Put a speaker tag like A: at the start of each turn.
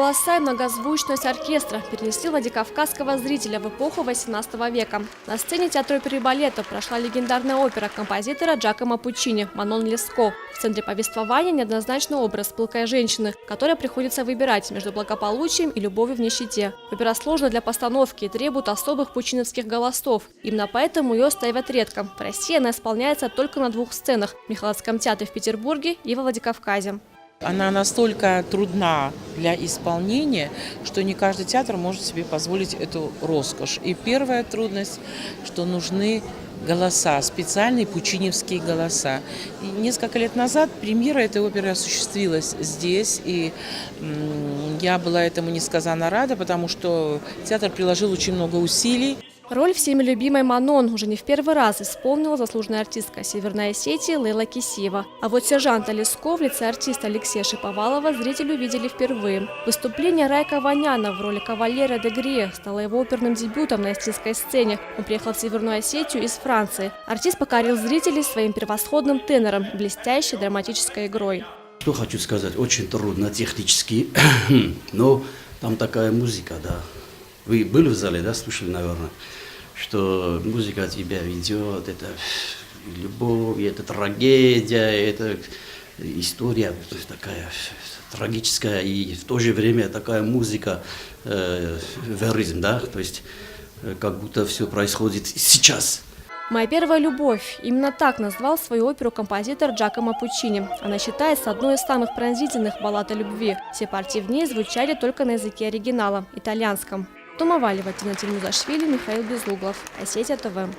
A: голоса и многозвучность оркестра перенесли владикавказского зрителя в эпоху XVIII века. На сцене театра оперы и балета прошла легендарная опера композитора Джакомо Пуччини «Манон Леско». В центре повествования неоднозначный образ пылкой женщины, которой приходится выбирать между благополучием и любовью в нищете. Опера сложна для постановки и требует особых пучиновских голосов. Именно поэтому ее ставят редко. В России она исполняется только на 2 сценах – в Михайловском театре в Петербурге и во Владикавказе.
B: Она настолько трудна для исполнения, что не каждый театр может себе позволить эту роскошь. И первая трудность, что нужны голоса, специальные пучиневские голоса. И несколько лет назад премьера этой оперы осуществилась здесь, и я была этому несказанно рада, потому что театр приложил очень много усилий.
A: Роль всеми любимой Манон уже не в первый раз исполнила заслуженная артистка Северной Осетии Лейла Кисиева. А вот сержанта Леско в лице артиста Алексея Шиповалова зрители увидели впервые. Выступление Райка Ваняна в роли кавалера де Грие стало его оперным дебютом на осетинской сцене. Он приехал в Северную Осетию из Франции. Артист покорил зрителей своим превосходным тенором, блестящей драматической игрой.
C: Что хочу сказать, очень трудно технически, но там такая музыка, да. Вы были в зале, да, слушали, наверное, что музыка тебя ведет, это любовь, это трагедия, это история такая трагическая, и в то же время такая музыка, веризм, да, то есть как будто все происходит сейчас.
A: «Моя первая любовь» – именно так назвал свою оперу композитор Джакомо Пуччини. Она считается одной из самых пронзительных баллад о любви. Все партии в ней звучали только на языке оригинала – итальянском. Тома Валева, Тина Тимузашвили, Михаил Безуглов. Осетия ТВ.